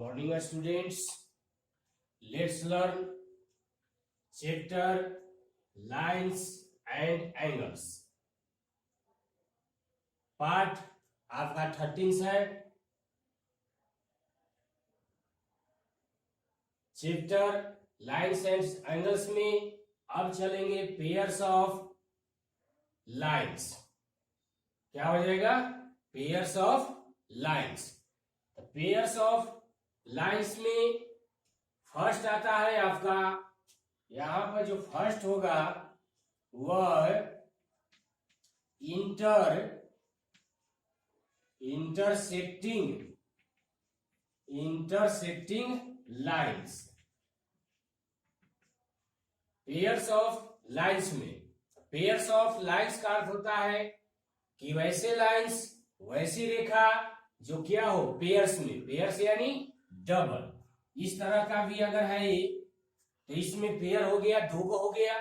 Morning, students. Let's learn chapter lines and angles. Part आपका 13 है. Chapter lines and angles में अब चलेंगे पेयर्स ऑफ लाइन्स. क्या हो जाएगा? Pairs of lines. Pairs of lines में फर्स्ट आता है आपका, यहां पर जो फर्स्ट होगा वह intersecting lines. Pairs of lines में पेयर्स ऑफ लाइन्स का अर्थ होता है कि वैसे लाइन्स, वैसी रेखा जो क्या हो पेयर्स में, पेयर्स यानी डबल. इस तरह का भी अगर है तो इसमें पेयर हो गया, दो को हो गया.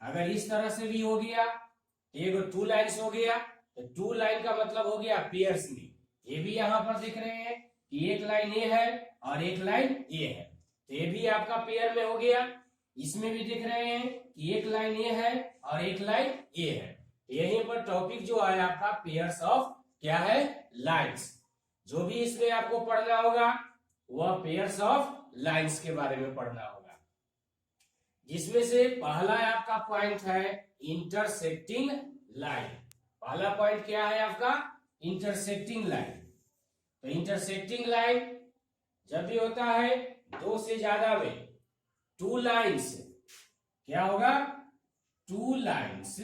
अगर इस तरह से भी हो गया तो एक टू लाइन्स हो गया. तो टू लाइन का मतलब हो गया पेयर्स में. ये भी यहां पर दिख रहे हैं कि एक लाइन ए है और एक लाइन ए है, तो ये भी आपका पेयर में हो गया. इसमें भी दिख रहे हैं कि एक लाइन ए है और एक लाइन ए है. यहीं पर टॉपिक जो है आपका पेयर्स ऑफ क्या है? लाइन्स. जो भी इसमें आपको पढ़ना होगा वह पेयर्स ऑफ लाइन्स के बारे में पढ़ना होगा, जिसमें से पहला आपका पॉइंट है इंटरसेक्टिंग लाइन. पहला पॉइंट क्या है आपका? Intersecting line. तो इंटरसेक्टिंग लाइन जब भी होता है दो से ज्यादा में, टू लाइन्स, क्या होगा? टू लाइन्स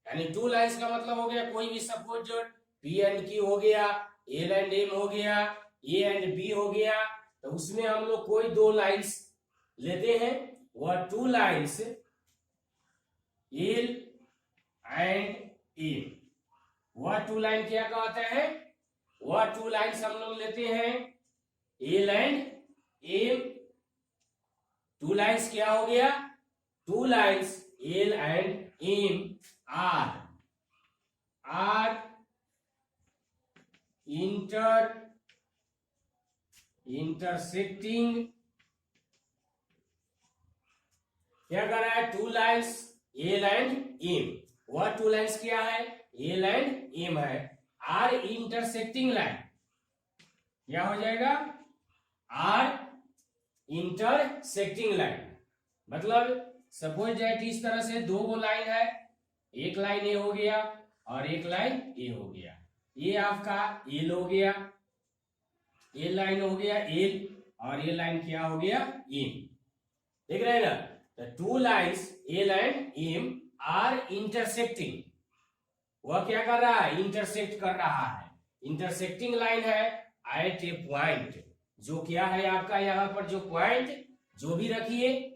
यानी टू लाइन्स का मतलब हो गया कोई भी सपोज पी एंड क्यू हो गया, एल एंड एम हो गया, ए एंड बी हो गया, तो उसमें हम लोग कोई दो लाइन्स लेते हैं. वह two lines L and M, वह टू लाइन क्या कहते हैं? वह टू लाइन्स हम लोग लेते हैं L and M. Two lines क्या हो गया? Two lines L and M are intersecting. क्या कर रहा है? Two lines L and M. वह टू लाइन्स क्या है? एल एंड एम है. आर इंटरसेक्टिंग लाइन क्या हो जाएगा? Are intersecting line. मतलब सपोज दैट इस तरह से दो गो लाइन है, एक लाइन ए हो गया और एक लाइन ए हो गया. ये आपका एल हो गया, ए लाइन हो गया एल, और ये लाइन क्या हो गया? एम. देख रहे हैं ना? तो two lines L and M are intersecting. वह क्या कर रहा है? इंटरसेक्ट कर रहा है. इंटरसेक्टिंग लाइन है एट ए पॉइंट. जो क्या है आपका यहां पर जो पॉइंट जो भी रखिए,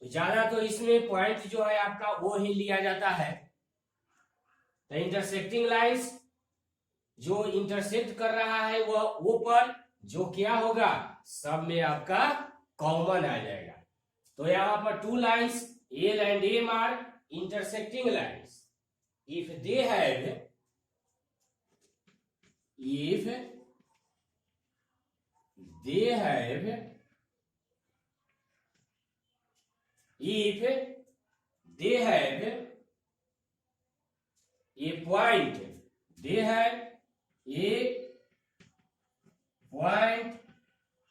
तो ज्यादा तो इसमें पॉइंट जो है आपका वो ही लिया जाता है. तो इंटरसेक्टिंग लाइन्स जो इंटरसेक्ट कर रहा है वह वो पर जो क्या होगा? सब में आपका कॉमन आ जाएगा. तो यहां पर two lines L and M are intersecting lines. If they have a point, they have a point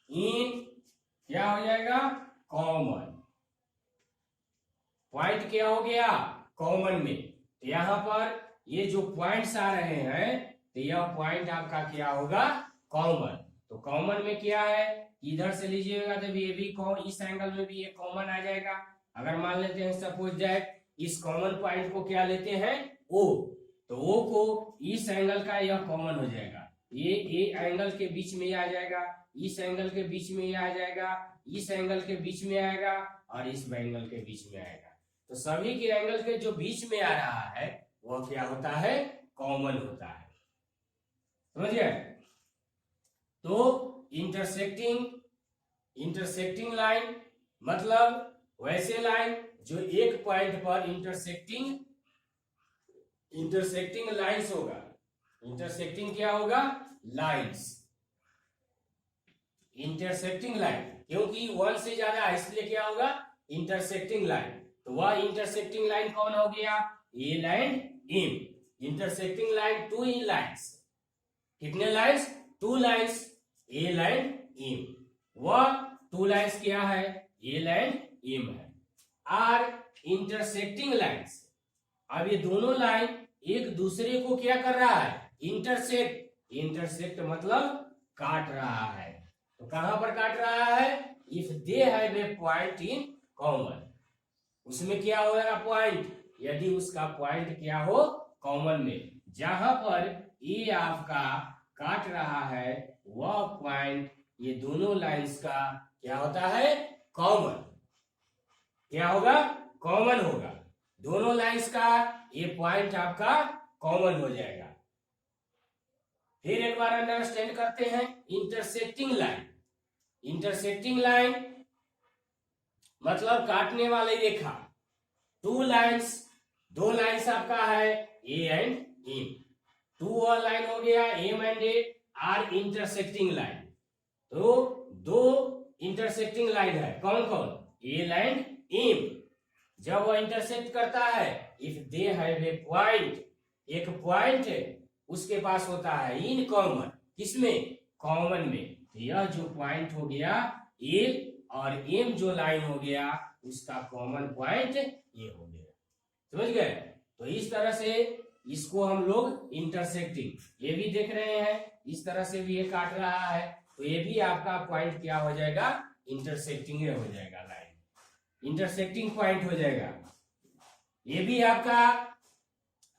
in क्या हो जाएगा? कॉमन. पॉइंट क्या हो गया? कॉमन में. तो यहां पर ये जो पॉइंट्स आ रहे हैं तो यह पॉइंट आपका क्या होगा? कॉमन. तो कॉमन में क्या है? इधर से लीजिएगा तो ये भी इस एंगल में भी ये कॉमन आ जाएगा. अगर मान लेते हैं सपोज दैट इस कॉमन पॉइंट को क्या लेते हैं? ओ. तो ओ को इस एंगल का यह कॉमन हो जाएगा. ये एंगल के बीच में आ जाएगा, इस एंगल के बीच में आ जाएगा, इस एंगल के बीच में आएगा और इस एंगल के बीच में आएगा. तो सभी के एंगल के जो बीच में आ रहा है वह क्या होता है? कॉमन होता है. समझिए? तो इंटरसेक्टिंग लाइन मतलब वैसे लाइन जो एक पॉइंट पर इंटरसेक्टिंग लाइंस होगा. इंटरसेक्टिंग क्या होगा, लाइंस, इंटरसेक्टिंग लाइन, क्योंकि वन से ज्यादा है इसलिए क्या होगा, इंटरसेक्टिंग लाइन। तो वह इंटरसेक्टिंग लाइन कौन हो गया, a line m. Intersecting line two in lines, कितने lines, two lines, a line m. वह टू लाइन्स क्या है, ए लाइन एम है। आर इंटरसेक्टिंग लाइन्स, अब ये दोनों लाइन एक दूसरे को क्या कर रहा है, इंटरसेक्ट। इंटरसेक्ट मतलब काट रहा है। तो कहां पर काट रहा है, if they have a point in common, उसमें क्या होगा पॉइंट, यदि उसका पॉइंट क्या हो कॉमन में, जहां पर ए आपका काट रहा है वह पॉइंट ये दोनों लाइंस का क्या होता है, कॉमन, क्या होगा, कॉमन होगा। दोनों लाइंस का ये पॉइंट आपका कॉमन हो जाएगा। फिर एक बार अंडरस्टैंड करते हैं इंटरसेक्टिंग लाइन। इंटरसेक्टिंग लाइन मतलब काटने वाली रेखा। टू लाइंस, दो लाइंस आपका है ए एंड एम, टू और लाइन हो गया M and A are intersecting line. तो दो इंटरसेक्टिंग लाइन है, कौन कौन, ए लाइन एम। जब वह इंटरसेक्ट करता है, if they have a point, एक पॉइंट उसके पास होता है इन कॉमन, किसमें, कॉमन में। यह जो पॉइंट हो गया ए और एम जो लाइन हो गया उसका कॉमन पॉइंट ये हो गया, समझ गए। तो इस तरह से इसको हम लोग इंटरसेक्टिंग, ये भी देख रहे हैं इस तरह से भी ये काट रहा है, तो ये भी आपका पॉइंट क्या हो जाएगा, इंटरसेक्टिंग हो जाएगा, लाइन इंटरसेक्टिंग पॉइंट हो जाएगा। ये भी आपका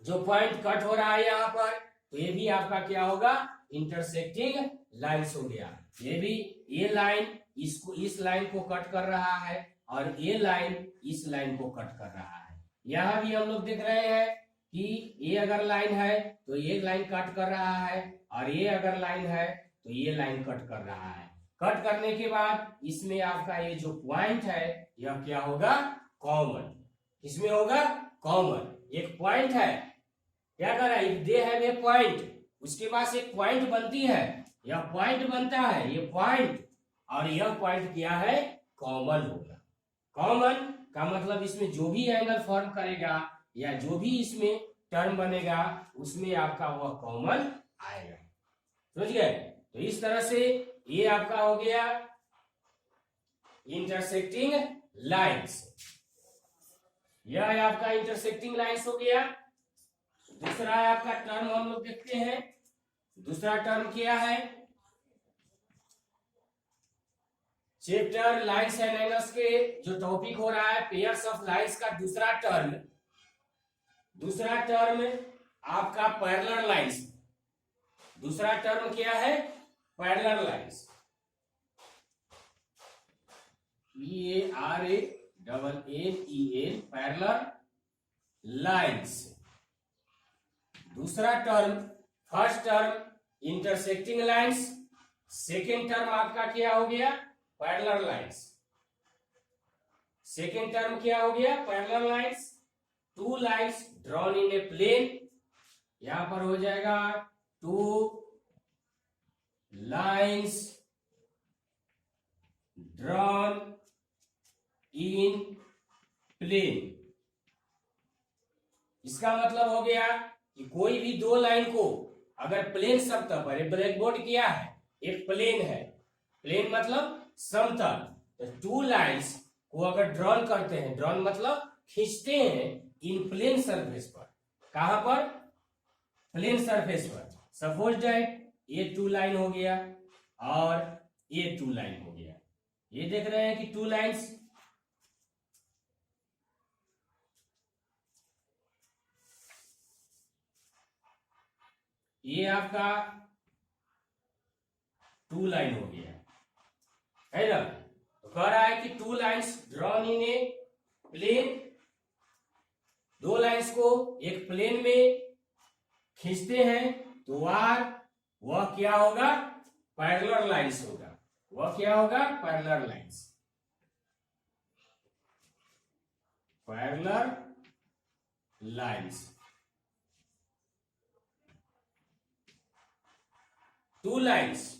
जो पॉइंट कट हो रहा है यहाँ पर, तो ये भी आपका क्या होगा, इंटरसेक्टिंग लाइन्स हो गया। ये भी ये लाइन इसको, इस लाइन को कट कर रहा है और ये लाइन इस लाइन को कट कर रहा है। यहां भी हम लोग देख रहे हैं कि ये अगर लाइन है तो ये लाइन कट कर रहा है, और ये अगर लाइन है तो ये लाइन कट कर रहा है। कट करने के बाद इसमें आपका ये जो पॉइंट है यह क्या होगा, कॉमन। इसमें होगा कॉमन, एक पॉइंट है, क्या कर रहा है, if they have a point, उसके पास एक पॉइंट बनती है, यह पॉइंट बनता है, ये पॉइंट, और यह पॉइंट क्या है, कॉमन होगा। कॉमन का मतलब इसमें जो भी एंगल फॉर्म करेगा या जो भी इसमें टर्म बनेगा उसमें आपका वह कॉमन आएगा, समझ गए। तो इस तरह से ये आपका हो गया इंटरसेक्टिंग लाइंस, यह आपका इंटरसेक्टिंग लाइंस हो गया। दूसरा आपका टर्म हम लोग देखते हैं, दूसरा टर्म क्या है, चैप्टर लाइंस एंड एंगल्स के जो टॉपिक हो रहा है पेयर्स ऑफ लाइंस का दूसरा टर्म आपका पैरेलल लाइंस। दूसरा टर्म क्या है, parallel lines, PARALLEN, parallel lines. दूसरा term, first term intersecting lines, second term आपका क्या हो गया, पैरेलल लाइंस। सेकेंड टर्म क्या हो गया, parallel lines. Two lines drawn in a plane, यहां पर हो जाएगा two lines drawn in plane. इसका मतलब हो गया कि कोई भी दो लाइन को अगर प्लेन सतह पर, ब्लैक बोर्ड क्या है, एक प्लेन है, प्लेन मतलब समतल, तो टू लाइंस को अगर ड्रॉन करते हैं, ड्रॉन मतलब खींचते हैं इन प्लेन सरफेस पर, कहां पर, प्लेन सरफेस पर। सपोज दैट ये टू लाइन हो गया और ये टू लाइन हो गया, ये देख रहे हैं कि टू लाइंस, ये आपका टू लाइन हो गया है ना। तो कह रहा है कि two lines drawn in a plane, दो लाइंस को एक प्लेन में खींचते हैं तो वह क्या होगा, पैरेलल लाइंस होगा, वह क्या होगा, parallel lines, parallel lines. Two lines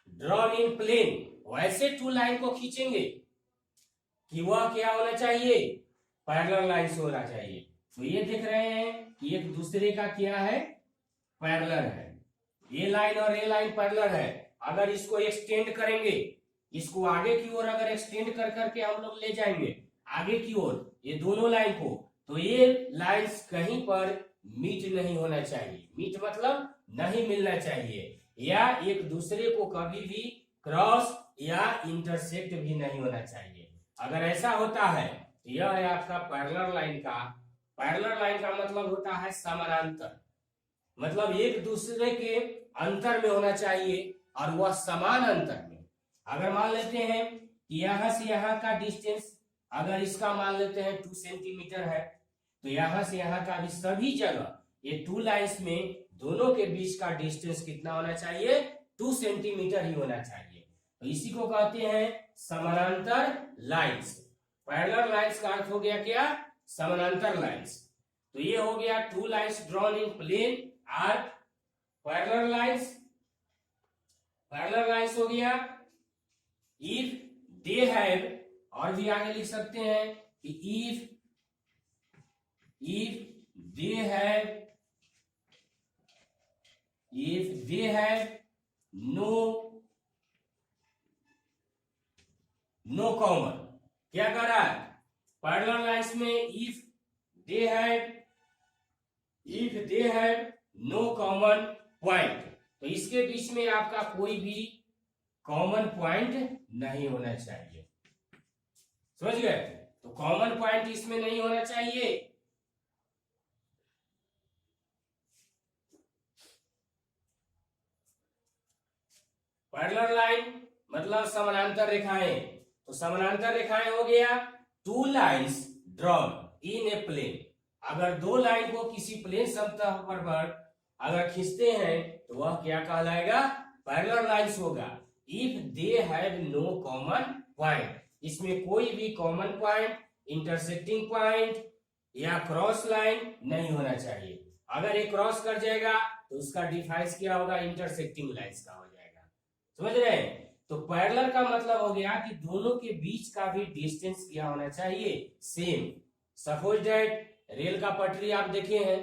drawn in plane, वैसे टू लाइन को खींचेंगे कि वह क्या होना चाहिए, पैरेलल लाइन्स होना चाहिए। तो ये देख रहे हैं कि एक दूसरे का क्या है, पैरेलल है, ये लाइन और ये लाइन पैरेलल है। अगर इसको एक्सटेंड करेंगे, इसको आगे की ओर अगर एक्सटेंड कर करके हम लोग ले जाएंगे आगे की ओर ये दोनों लाइन को, तो ये लाइन्स कहीं पर मीट नहीं होना चाहिए। मीट मतलब नहीं मिलना चाहिए, या एक दूसरे को कभी भी क्रॉस या इंटरसेक्ट भी नहीं होना चाहिए। अगर ऐसा होता है तो यह है आपका पैरेलल लाइन का। पैरेलल लाइन का मतलब होता है समानांतर, मतलब एक दूसरे के अंतर में होना चाहिए और वह समान अंतर में। अगर मान लेते हैं कि यहां से यहां का डिस्टेंस, अगर इसका मान लेते हैं 2 सेंटीमीटर है, तो यहां से यहां का भी सभी जगह ये टू लाइन्स में दोनों के बीच का डिस्टेंस कितना होना चाहिए, 2 सेंटीमीटर ही होना चाहिए। तो इसी को कहते हैं समानांतर लाइन्स। पैरेलल लाइन्स का अर्थ हो गया क्या, समानांतर लाइन्स। तो ये हो गया two lines drawn in plane are parallel lines. Parallel lines हो गया इफ दे हैव, और भी आगे लिख सकते हैं कि if they have no common. क्या कर रहा है पैरेलल लाइन्स में, if they have no common point, तो इसके बीच में आपका कोई भी कॉमन पॉइंट नहीं होना चाहिए। समझ गए, तो कॉमन पॉइंट इसमें नहीं होना चाहिए। पैरेलल लाइन मतलब समानांतर रेखाएं, तो समानांतर रेखाएं हो गया two lines drawn in a plane. अगर दो लाइन को किसी प्लेन सतह पर अगर खींचते हैं तो वह क्या कहलाएगा, पैरेलल लाइन्स होगा। If they have no common point, इसमें कोई भी कॉमन पॉइंट, इंटरसेक्टिंग पॉइंट या क्रॉस लाइन नहीं होना चाहिए। अगर ये क्रॉस कर जाएगा तो उसका डिफाइंस क्या होगा, इंटरसेक्टिंग लाइन्स का हो जाएगा। समझ रहे हैं, तो पैरेलल का मतलब हो गया कि दोनों के बीच का भी डिस्टेंस क्या होना चाहिए, सेम। सपोज दैट रेल का पटरी आप देखे हैं,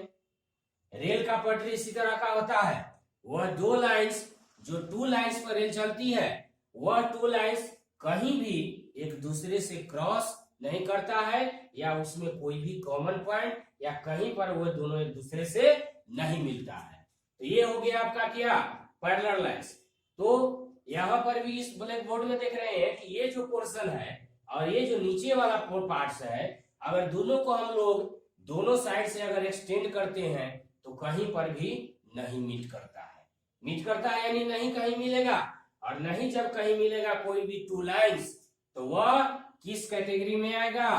रेल का पटरी इसी तरह का होता है। वह दो लाइन्स, जो टू लाइन्स पर रेल चलती है, वह टू लाइन्स कहीं भी एक दूसरे से क्रॉस नहीं करता है, या उसमें कोई भी कॉमन पॉइंट या कहीं पर वो दोनों एक दूसरे से नहीं मिलता है। तो ये हो गया आपका क्या, पैरेलल लाइन्स। तो यहाँ पर भी इस ब्लैक बोर्ड में देख रहे हैं कि ये जो पोर्शन है और ये जो नीचे वाला पार्ट्स है, अगर दोनों को हम लोग दोनों साइड से अगर एक्सटेंड करते हैं तो कहीं पर भी नहीं मीट करता है। मीट करता है यानी नहीं कहीं मिलेगा, और नहीं जब कहीं मिलेगा कोई भी टू लाइन्स, तो वह किस कैटेगरी में आएगा,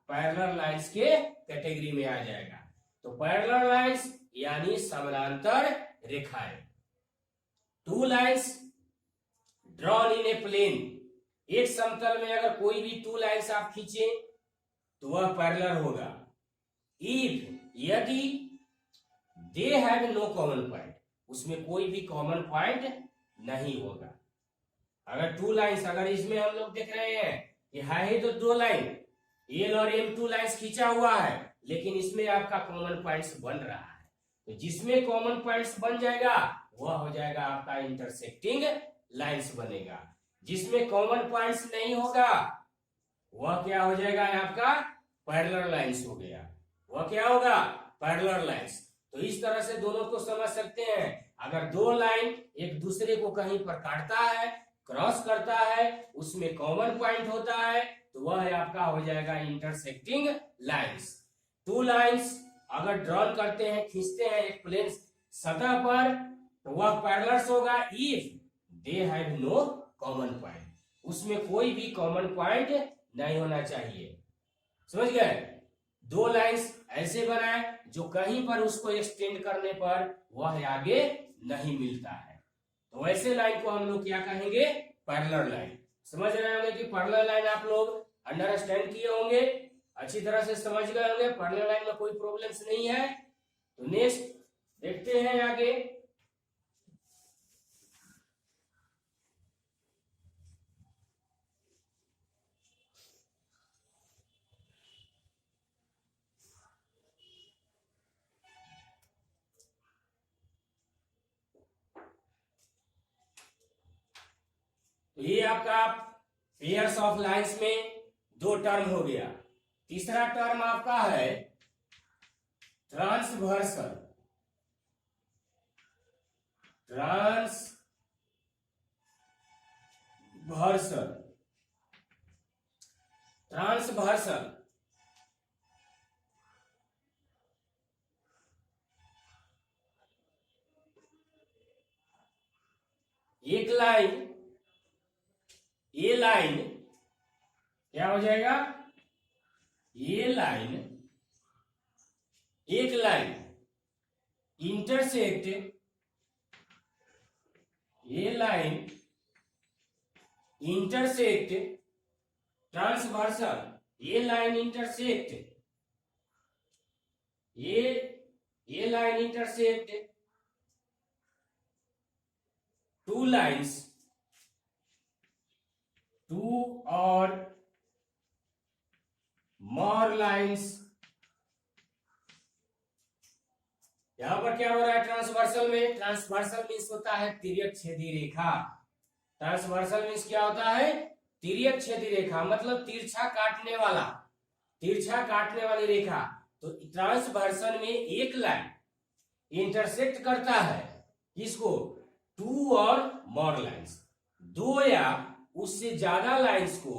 पैरेलल लाइन्स के कैटेगरी में आ जाएगा। तो पैरेलल लाइन्स यानी समानांतर रेखाएं। Two lines drawn in a plane, एक समतल में अगर कोई भी टू लाइन्स आप खींचे तो वह पैरेलल होगा। इफ, यदि they have no common point, उसमें कोई भी कॉमन पॉइंट नहीं होगा। अगर टू लाइन्स, अगर इसमें हम लोग देख रहे हैं कि है तो दो लाइन, एल और एम टू लाइन्स खींचा हुआ है, लेकिन इसमें आपका कॉमन पॉइंट्स बन रहा है। तो जिसमें कॉमन पॉइंट्स बन जाएगा वह हो जाएगा आपका इंटरसेक्टिंग लाइन्स बनेगा। जिसमें कॉमन पॉइंट्स नहीं होगा वह क्या हो जाएगा, आपका पैरेलल लाइन्स हो गया। वह क्या होगा, पैरेलल लाइन्स। तो इस तरह से दोनों को समझ सकते हैं। अगर दो लाइन एक दूसरे को कहीं पर काटता है, क्रॉस करता है, उसमें कॉमन पॉइंट होता है, तो वह है आपका हो जाएगा इंटरसेक्टिंग लाइन्स। टू लाइन्स अगर ड्रॉन करते हैं, खींचते हैं एक प्लेन सतह पर, तो वह पैरेलल होगा if they have no common point, उसमें कोई भी कॉमन पॉइंट नहीं होना चाहिए। समझ गए, दो लाइन्स ऐसे बनाए जो कहीं पर उसको एक्सटेंड करने पर वह आगे नहीं मिलता है, तो वैसे लाइन को हम लोग क्या कहेंगे, पैरेलल लाइन। समझ रहे होंगे कि पैरेलल लाइन आप लोग अंडरस्टैंड किए होंगे, अच्छी तरह से समझ गए होंगे, पैरेलल लाइन में कोई प्रॉब्लम्स नहीं है। तो नेक्स्ट देखते हैं आगे। तो ये आपका पेयर्स ऑफ लाइंस में दो टर्म हो गया। तीसरा टर्म आपका है ट्रांसवर्सल। ट्रांसवर्सल एक लाइन, ये लाइन क्या हो जाएगा, ये लाइन, एक लाइन इंटरसेक्ट, ये लाइन इंटरसेक्ट ट्रांसवर्सल, ये लाइन इंटरसेक्ट, ये line intersect two lines, two और मोर लाइंस। यहां पर क्या हो रहा है ट्रांसवर्सल में, ट्रांसवर्सल मीन्स होता है तिर्यक छेदी रेखा। ट्रांसवर्सल मीन्स क्या होता है, तिर्यक छेदी रेखा, मतलब तिरछा काटने वाला, तिरछा काटने वाली रेखा। तो ट्रांसवर्सल में एक लाइन इंटरसेक्ट करता है किसको, टू और मोर लाइंस, दो या उससे ज्यादा लाइंस को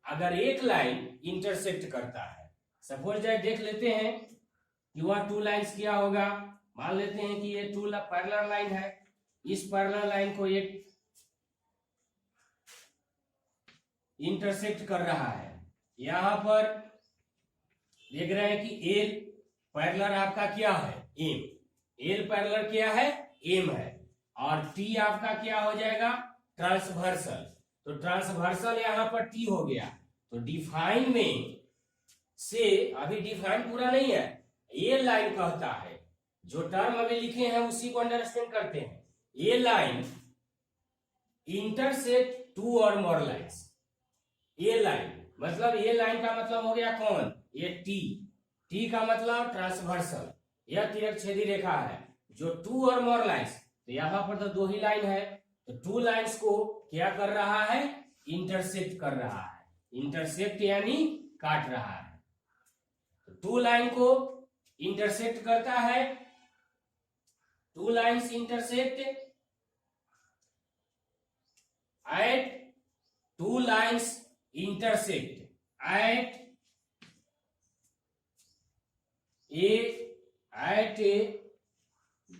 अगर एक लाइन इंटरसेक्ट करता है। सपोज देख लेते हैं कि वह टू लाइंस क्या होगा। मान लेते हैं कि ये टू पैरेलल लाइन है, इस पैरेलल लाइन को एक इंटरसेक्ट कर रहा है। यहां पर देख रहे हैं कि एल पैरेलल आपका क्या है, एम, एल पैरेलल क्या है, एम है, और टी आपका क्या हो जाएगा, ट्रांसवर्सल। तो ट्रांसवर्सल यहां पर टी हो गया। तो डिफाइन में से, अभी डिफाइन पूरा नहीं है, ये लाइन कहता है, जो टर्म अभी लिखे हैं उसी को अंडरस्टैंड करते हैं। ये लाइन इंटरसेक्ट टू और मोर लाइंस, ये लाइन मतलब, ये लाइन का मतलब हो गया कौन, ये टी, टी का मतलब ट्रांसवर्सल, यह तिर्यक छेदी रेखा है जो टू और मोर लाइंस। तो यहां पर तो दो ही लाइन है, तो टू लाइंस को क्या कर रहा है, इंटरसेक्ट कर रहा है, इंटरसेक्ट यानी काट रहा है। तो टू लाइन को इंटरसेक्ट करता है, two lines intersect at, two lines intersect at a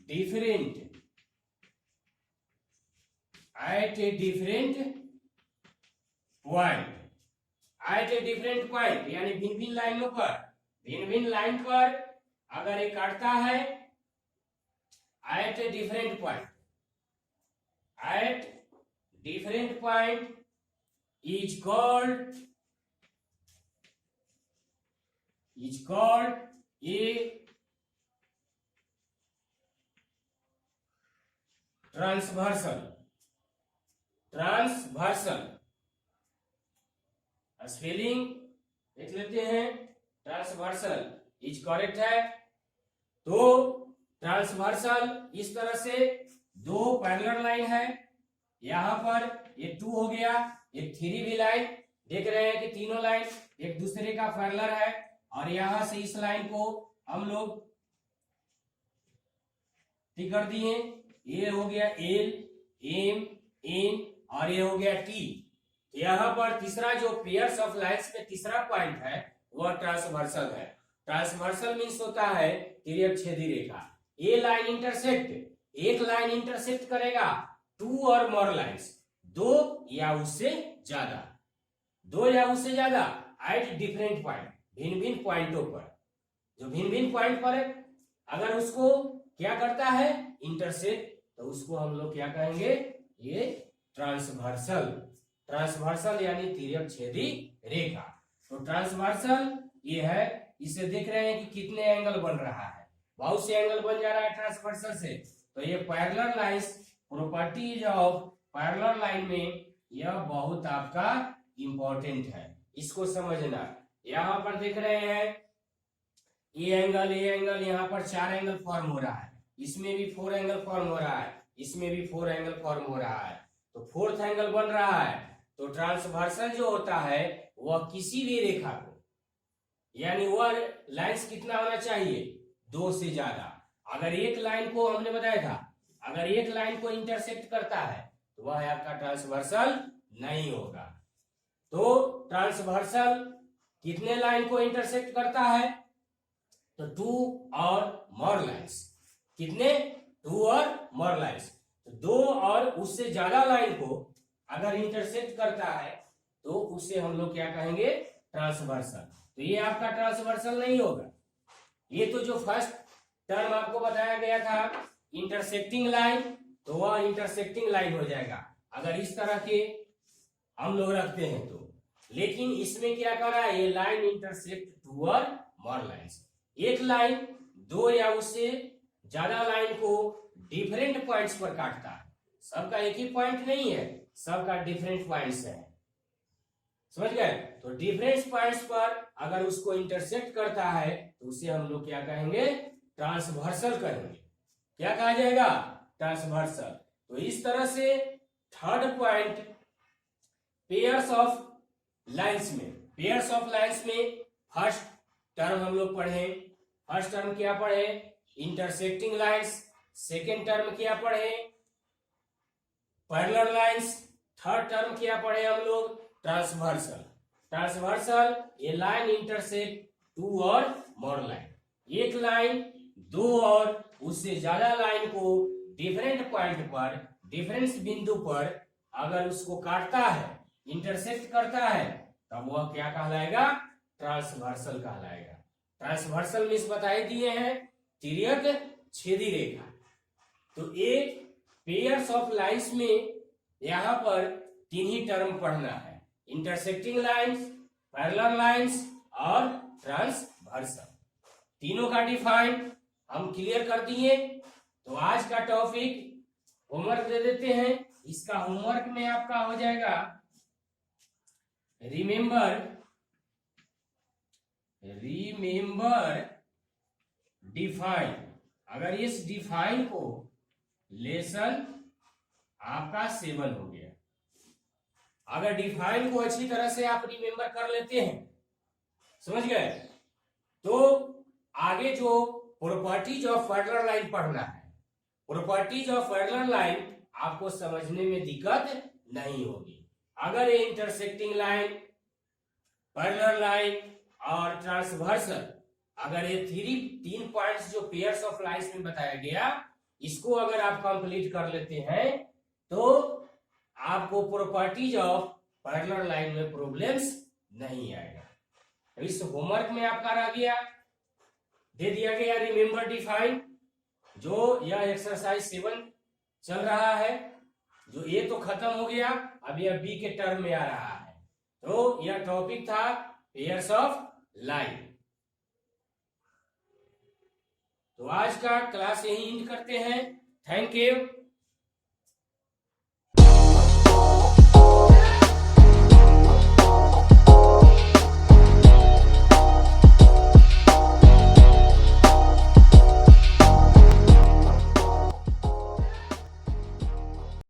different, at a different point, at a different point यानी भिन्न भिन्न लाइनों पर, भिन्न भिन्न लाइन पर अगर ये काटता है, at a different point, at different point is called a transversal. Transversal spelling देख लेते हैं, ट्रांसवर्सल इज करेक्ट है। तो ट्रांसवर्सल इस तरह से दो पैरेलल लाइन है, यहां पर ये टू हो गया, ये थ्री भी लाइन देख रहे हैं कि तीनों लाइन एक दूसरे का पैरेलल है, और यहां से इस लाइन को हम लोग ठीक कर दिए। ये हो गया एल, एम, एन, और ये हो गया टी। यहां पर तीसरा जो पेयर्स ऑफ लाइंस में तीसरा पॉइंट है वह ट्रांसवर्सल है। ट्रांसवर्सल मींस होता है तिर्यक छेदी रेखा। ये लाइन इंटरसेक्ट, एक लाइन इंटरसेक्ट करेगा टू और मोर लाइंस, दो या उससे ज्यादा, दो या उससे ज्यादा एट डिफरेंट पॉइंट, भिन्न भिन्न पॉइंटों पर, जो भिन्न भिन्न पॉइंट पर अगर उसको क्या करता है, इंटरसेक्ट, तो उसको हम लोग क्या कहेंगे, ये ट्रांसवर्सल। ट्रांसवर्सल यानी तिर्यक छेदी रेखा। तो ट्रांसवर्सल ये है, इसे देख रहे हैं कि कितने एंगल बन रहा है, बहुत से एंगल बन जा रहा है ट्रांसवर्सल से। तो ये parallel lines, properties of parallel line में यह बहुत आपका इंपॉर्टेंट है, इसको समझना। यहां पर देख रहे हैं ये एंगल, यहाँ पर 4 एंगल फॉर्म हो रहा है, इसमें भी 4 एंगल फॉर्म हो रहा है, इसमें भी 4 एंगल फॉर्म हो रहा है। तो 4th एंगल बन रहा है, तो ट्रांसवर्सल जो होता है वह किसी भी रेखा को, यानी वह लाइंस कितना होना चाहिए, 2 से ज्यादा। अगर एक लाइन को हमने बताया था, अगर एक लाइन को इंटरसेक्ट करता है तो वह आपका ट्रांसवर्सल नहीं होगा। तो ट्रांसवर्सल कितने लाइन को इंटरसेक्ट करता है, तो 2 और मोर लाइंस। कितने, 2 और मोर लाइंस। तो 2 और उससे ज्यादा लाइन को अगर इंटरसेक्ट करता है तो उसे हम लोग क्या कहेंगे, ट्रांसवर्सल। तो ये आपका ट्रांसवर्सल नहीं होगा। ये तो जो फर्स्ट टर्म आपको बताया गया था इंटरसेक्टिंग लाइन, तो वह इंटरसेक्टिंग लाइन हो जाएगा अगर इस तरह के हम लोग रखते हैं तो। लेकिन इसमें क्या कर रहा है, ये लाइन इंटरसेक्ट 2 और मोर लाइंस। एक लाइन 2 या उससे ज्यादा लाइन को डिफरेंट पॉइंट्स पर काटता है। सबका एक ही पॉइंट नहीं है, सबका डिफरेंट पॉइंट्स है, समझ गए। तो डिफरेंट पॉइंट्स पर अगर उसको इंटरसेक्ट करता है तो उसे हम लोग क्या कहेंगे, ट्रांसवर्सल कहेंगे। क्या कहा जाएगा, ट्रांसवर्सल। तो इस तरह से third point pairs of lines में, पेयर्स ऑफ लाइंस में फर्स्ट टर्म हम लोग पढ़े। फर्स्ट टर्म क्या पढ़े, इंटरसेक्टिंग लाइंस। सेकेंड टर्म क्या पढ़े, पैरेलल लाइंस। थर्ड टर्म क्या पढ़े हम लोग, ट्रांसवर्सल। ट्रांसवर्सल, ये लाइन इंटरसेक्ट 2 और मोर लाइन। एक लाइन 2 और उससे ज्यादा लाइन को डिफरेंट पॉइंट पर, डिफरेंट बिंदु पर अगर उसको काटता है, इंटरसेक्ट करता है, तब वह क्या कहलाएगा, ट्रांसवर्सल कहलाएगा। ट्रांसवर्सल में बता ही दिए हैं, तिर्यक छेदी रेखा। तो एक पेयर्स ऑफ लाइंस में यहां पर 3 ही टर्म पढ़ना है, इंटरसेक्टिंग लाइंस, पैरेलल लाइंस और ट्रांसवर्सल। तीनों का डिफाइन हम क्लियर कर दिए। तो आज का टॉपिक होमवर्क दे देते हैं। इसका होमवर्क में आपका हो जाएगा, रिमेंबर डिफाइन। अगर इस डिफाइन को लेसन आपका 7 हो गया। अगर डिफाइन को अच्छी तरह से आप रिमेंबर कर लेते हैं, समझ गए, तो आगे जो प्रॉपर्टीज ऑफ पैरेलल लाइन पढ़ना है, प्रॉपर्टीज ऑफ पैरेलल लाइन आपको समझने में दिक्कत नहीं होगी। अगर ये इंटरसेक्टिंग लाइन, पैरेलल लाइन और ट्रांसवर्सल, अगर ये 3 पॉइंट्स जो पेयर्स ऑफ लाइंस में बताया गया, इसको अगर आप कंप्लीट कर लेते हैं तो आपको प्रॉपर्टीज ऑफ पैरेलल लाइन में प्रॉब्लम्स नहीं आएगा। इस होमवर्क में आपका रह गया, दे दिया गया रिमेंबर डिफाइन, जो यह एक्सरसाइज 7 चल रहा है। जो ए तो खत्म हो गया, अब यह बी के टर्म में आ रहा है। तो यह टॉपिक था पेयर्स ऑफ लाइन। तो आज का क्लास यही एंड करते हैं। Thank you.